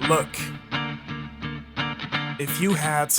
Look, if you had...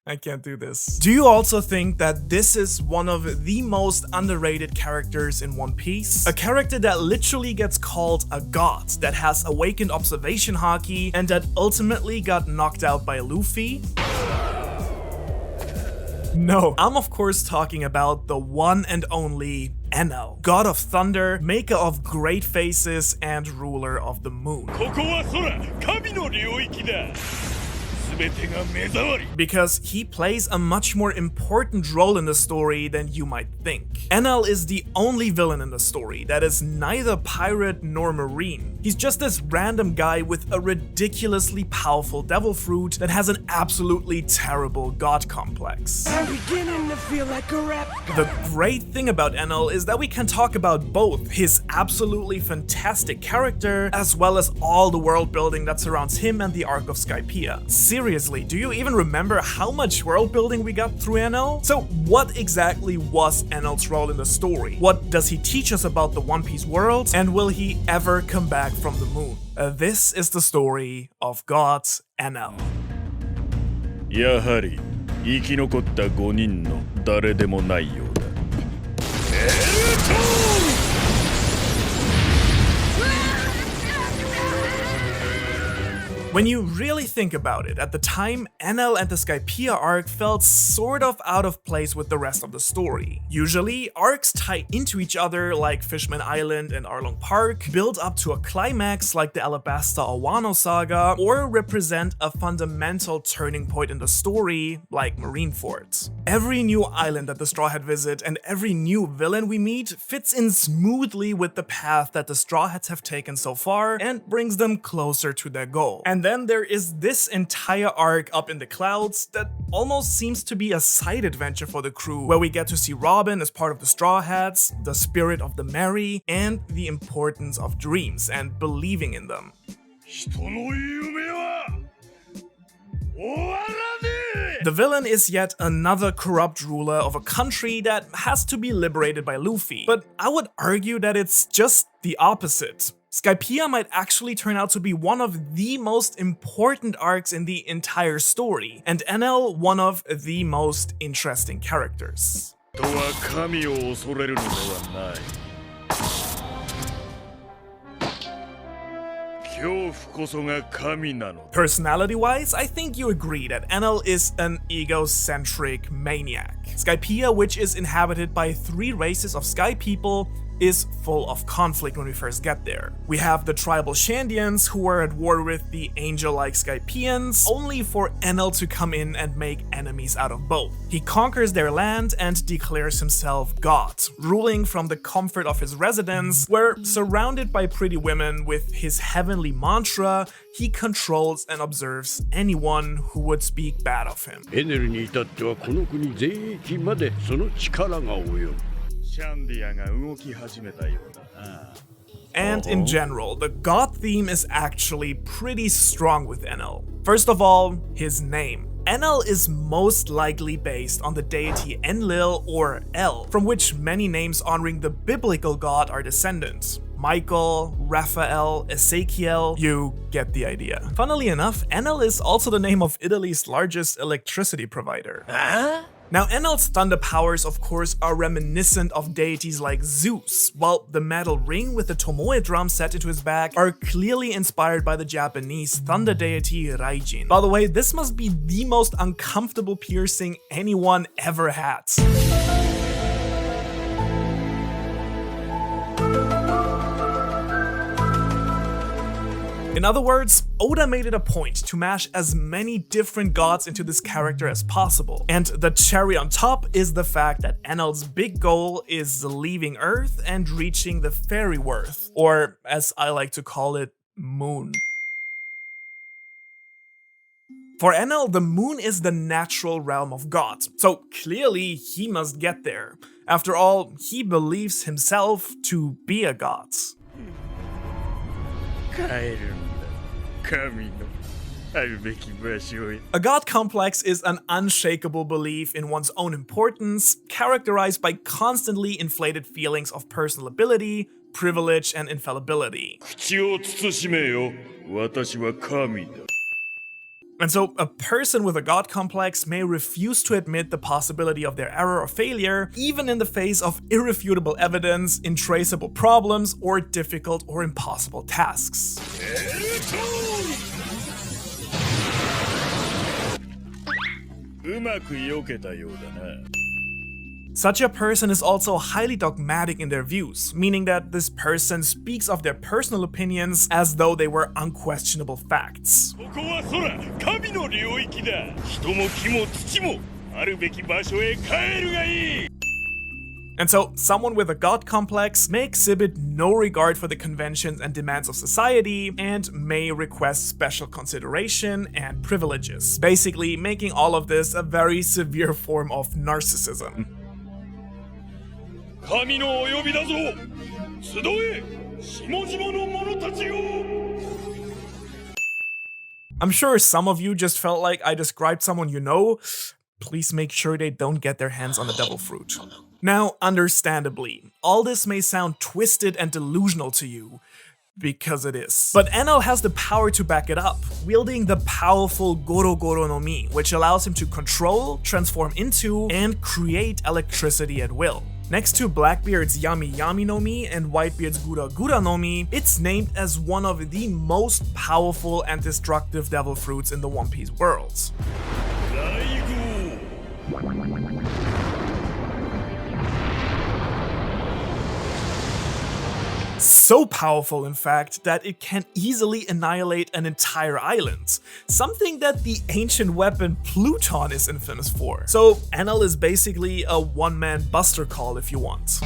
I can't do this. Do you also think that this is one of the most underrated characters in One Piece? A character that literally gets called a god, that has awakened observation haki, and that ultimately got knocked out by Luffy? No, I'm of course talking about the one and only Enel, god of thunder, maker of great faces, and ruler of the moon. Because he plays a much more important role in the story than you might think. Enel is the only villain in the story that is neither pirate nor marine. He's just this random guy with a ridiculously powerful devil fruit that has an absolutely terrible god complex. I'm beginning to feel like a rap god. The great thing about Enel is that we can talk about both his absolutely fantastic character as well as all the world building that surrounds him and the arc of Skypiea. Seriously, do you even remember how much world building we got through Enel? So what exactly was Enel's role in the story? What does he teach us about the One Piece world? And will he ever come back from the moon? This is the story of God Enel. やはり生き残った5人の誰でもないようだ。When you really think about it, at the time, Enel and the Skypiea arc felt sort of out of place with the rest of the story. Usually, arcs tie into each other like Fishman Island and Arlong Park, build up to a climax like the Alabasta Wano saga, or represent a fundamental turning point in the story like Marineford. Every new island that the Straw Hat visit and every new villain we meet fits in smoothly with the path that the Straw Hats have taken so far and brings them closer to their goal. And then there is this entire arc up in the clouds that almost seems to be a side adventure for the crew, where we get to see Robin as part of the Straw Hats, the spirit of the Merry, and the importance of dreams and believing in them. The villain is yet another corrupt ruler of a country that has to be liberated by Luffy, but I would argue that it's just the opposite. Skypiea might actually turn out to be one of the most important arcs in the entire story, and Enel one of the most interesting characters. Personality-wise, I think you agree that Enel is an egocentric maniac. Skypiea, which is inhabited by 3 races of sky people, is full of conflict when we first get there. We have the tribal Shandians, who are at war with the angel-like Skypieans, only for Enel to come in and make enemies out of both. He conquers their land and declares himself God, ruling from the comfort of his residence, where, surrounded by pretty women with his heavenly mantra, he controls and observes anyone who would speak bad of him. And in general, the god theme is actually pretty strong with Enel. First of all, his name. Enel is most likely based on the deity Enlil or El, from which many names honoring the biblical god are descendants. Michael, Raphael, Ezekiel, you get the idea. Funnily enough, Enel is also the name of Italy's largest electricity provider. Now, Enel's thunder powers, of course, are reminiscent of deities like Zeus, while the metal ring with the tomoe drum set into his back are clearly inspired by the Japanese thunder deity Raijin. By the way, this must be the most uncomfortable piercing anyone ever had. In other words, Oda made it a point to mash as many different gods into this character as possible. And the cherry on top is the fact that Enel's big goal is leaving Earth and reaching the fairy worth, or as I like to call it, moon. For Enel, the moon is the natural realm of God, so clearly he must get there. After all, he believes himself to be a god. A god complex is an unshakable belief in one's own importance, characterized by constantly inflated feelings of personal ability, privilege, and infallibility. 口を慎めよ。私は神だ。 And so, a person with a god complex may refuse to admit the possibility of their error or failure, even in the face of irrefutable evidence, intraceable problems, or difficult or impossible tasks. うまく避けたようだな。 Such a person is also highly dogmatic in their views, meaning that this person speaks of their personal opinions as though they were unquestionable facts. ここは空、神の領域だ。人も木も土もあるべき場所へ帰るがいい。 And so, someone with a god complex may exhibit no regard for the conventions and demands of society and may request special consideration and privileges, basically making all of this a very severe form of narcissism. 神のお呼びだぞ。集え、下々の者たちよ。 I'm sure some of you just felt like I described someone you know. Please make sure they don't get their hands on the devil fruit. Now, understandably, all this may sound twisted and delusional to you, because it is. But Enel has the power to back it up, wielding the powerful Goro Goro no Mi, which allows him to control, transform into, and create electricity at will. Next to Blackbeard's Yami Yami no Mi and Whitebeard's Gura Gura no Mi, it's named as one of the most powerful and destructive devil fruits in the One Piece world. So powerful, in fact, that it can easily annihilate an entire island, something that the ancient weapon Pluton is infamous for. So Enel is basically a one-man buster call if you want.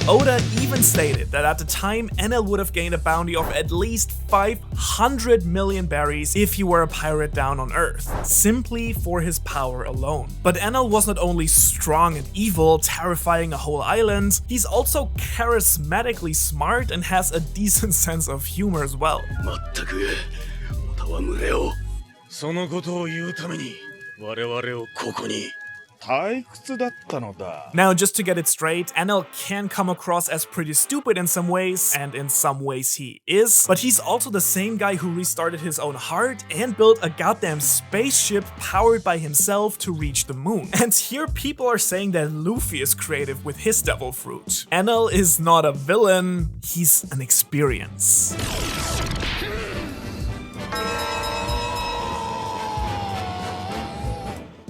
Oda even stated that at the time, Enel would have gained a bounty of at least 500 million berries if he were a pirate down on Earth, simply for his power alone. But Enel was not only strong and evil, terrifying a whole island, he's also charismatically smart and has a decent sense of humor as well. そのことを言うために我々をここに。 退屈だったのだ。 Now, just to get it straight, Enel can come across as pretty stupid in some ways, and in some ways he is, but he's also the same guy who restarted his own heart and built a goddamn spaceship powered by himself to reach the moon. And here people are saying that Luffy is creative with his devil fruit. Enel is not a villain, he's an experience.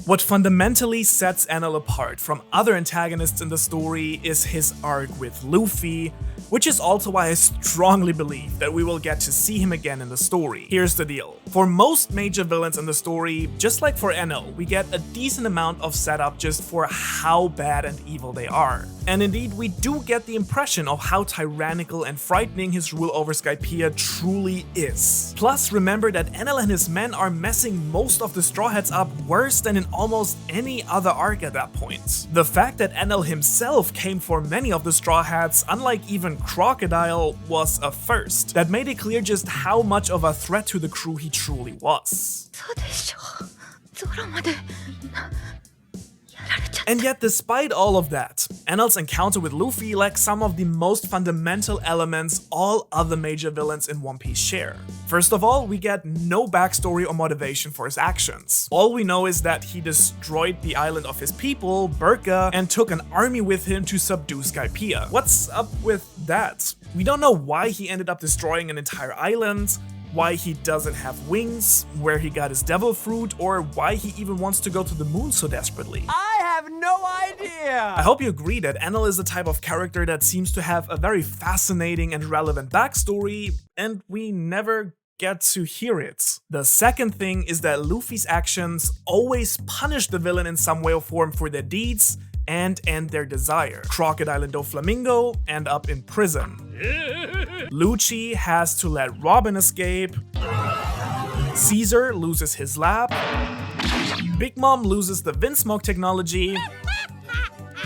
What fundamentally sets Enel apart from other antagonists in the story is his arc with Luffy, which is also why I strongly believe that we will get to see him again in the story. Here's the deal. For most major villains in the story, just like for Enel, we get a decent amount of setup just for how bad and evil they are. And indeed, we do get the impression of how tyrannical and frightening his rule over Skypiea truly is. Plus, remember that Enel and his men are messing most of the Straw Hats up worse than in almost any other arc at that point. The fact that Enel himself came for many of the Straw Hats, unlike even Crocodile, was a first. That made it clear just how much of a threat to the crew he truly was. And yet, despite all of that, Enel's encounter with Luffy lacks some of the most fundamental elements all other major villains in One Piece share. First of all, we get no backstory or motivation for his actions. All we know is that he destroyed the island of his people, Berka, and took an army with him to subdue Skypiea. What's up with that? We don't know why he ended up destroying an entire island, why he doesn't have wings, where he got his devil fruit, or why he even wants to go to the moon so desperately. I have no idea! I hope you agree that Enel is the type of character that seems to have a very fascinating and relevant backstory, and we never get to hear it. The second thing is that Luffy's actions always punish the villain in some way or form for their deeds and end their desire. Crocodile and Doflamingo end up in prison. Lucci has to let Robin escape. Caesar loses his lab. Big Mom loses the Wind Smoke technology.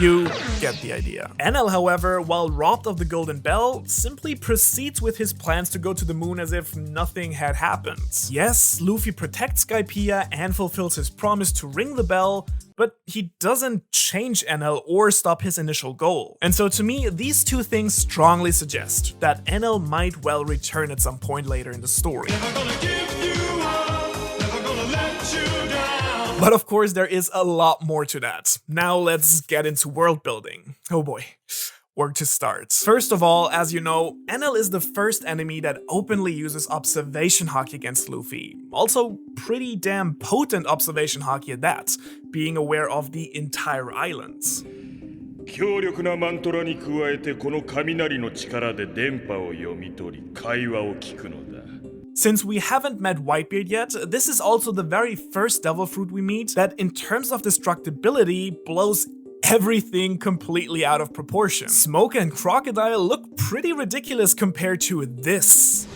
You get the idea. Enel, however, while robbed of the Golden Bell, simply proceeds with his plans to go to the moon as if nothing had happened. Yes, Luffy protects 𝚑𝚘𝚘𝚎 and fulfills his promise to ring the bell, but he doesn't change Enel or stop his initial goal. And so to me, these two things strongly suggest that Enel might well return at some point later in the story. But of course, there is a lot more to that. Now let's get into world building. Oh boy. Where to start? First of all, as you know, Enel is the first enemy that openly uses observation haki against Luffy. Also, pretty damn potent observation haki at that, being aware of the entire island. 強力なマントラに加えてこの雷の力で電波を読み取り会話を聞くのだ。 Since we haven't met Whitebeard yet, this is also the very first devil fruit we meet that in terms of destructibility blows everything completely out of proportion. Smoke and Crocodile look pretty ridiculous compared to this.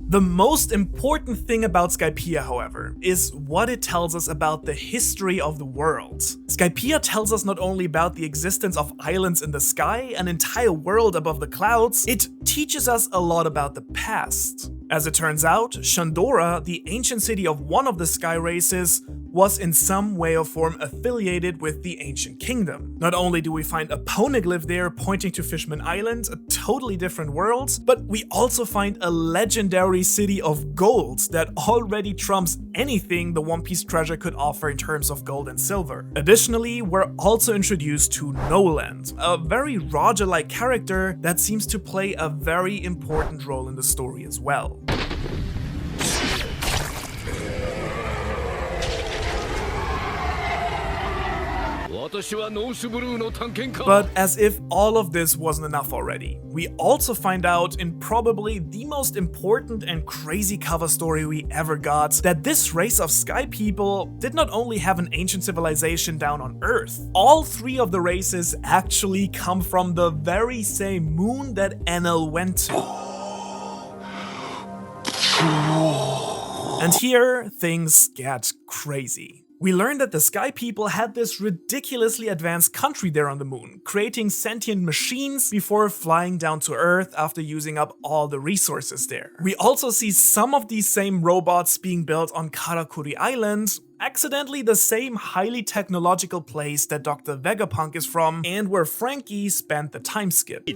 The most important thing about 𝚑𝚘𝚘𝚎, however, is what it tells us about the history of the world. 𝚑𝚘𝚘𝚎 tells us not only about the existence of islands in the sky, an entire world above the clouds, it teaches us a lot about the past. As it turns out, Shandora, the ancient city of one of the sky races, was in some way or form affiliated with the ancient kingdom. Not only do we find a poneglyph there pointing to Fishman Island, a totally different world, but we also find a legendary city of gold that already trumps anything the One Piece treasure could offer in terms of gold and silver. Additionally, we're also introduced to Noland, a very Roger-like character that seems to play a very important role in the story as well. But as if all of this wasn't enough already, we also find out in probably the most important and crazy cover story we ever got that this race of sky people did not only have an ancient civilization down on Earth, all three of the races actually come from the very same moon that Enel went to. And here, things get crazy. We learned that the Sky People had this ridiculously advanced country there on the moon, creating sentient machines before flying down to Earth after using up all the resources there. We also see some of these same robots being built on Karakuri Island, accidentally the same highly technological place that Dr. Vegapunk is from, and where Frankie spent the time skip.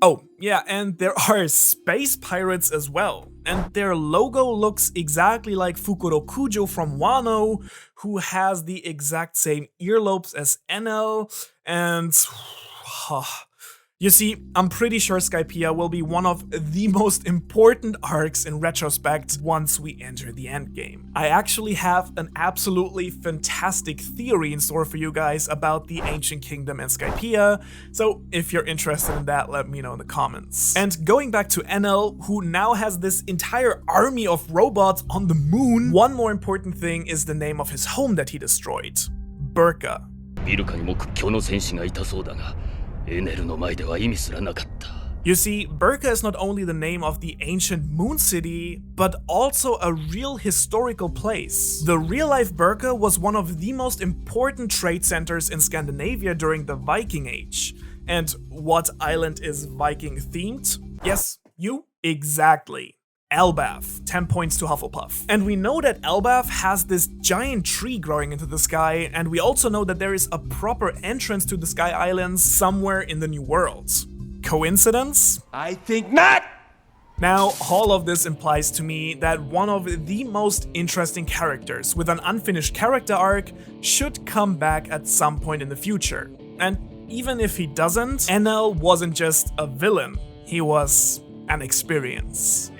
Oh, yeah, and there are space pirates as well. And their logo looks exactly like Fukurokujo from Wano, who has the exact same earlobes as Enel, and... You see, I'm pretty sure 𝚑𝚘𝚘𝚎 will be one of the most important arcs in retrospect once we enter the endgame. I actually have an absolutely fantastic theory in store for you guys about the Ancient Kingdom and 𝚑𝚘𝚘𝚎, so if you're interested in that, let me know in the comments. And going back to Enel, who now has this entire army of robots on the moon, one more important thing is the name of his home that he destroyed, Burka. You see, Burka is not only the name of the ancient moon city, but also a real historical place. The real-life Burka was one of the most important trade centers in Scandinavia during the Viking Age. And what island is Viking themed? Yes, you? Exactly. Elbaf, 10 points to Hufflepuff. And we know that Elbaf has this giant tree growing into the sky, and we also know that there is a proper entrance to the Sky Islands somewhere in the New World. Coincidence? I think not! Now, all of this implies to me that one of the most interesting characters with an unfinished character arc should come back at some point in the future. And even if he doesn't, Enel wasn't just a villain, he was an experience.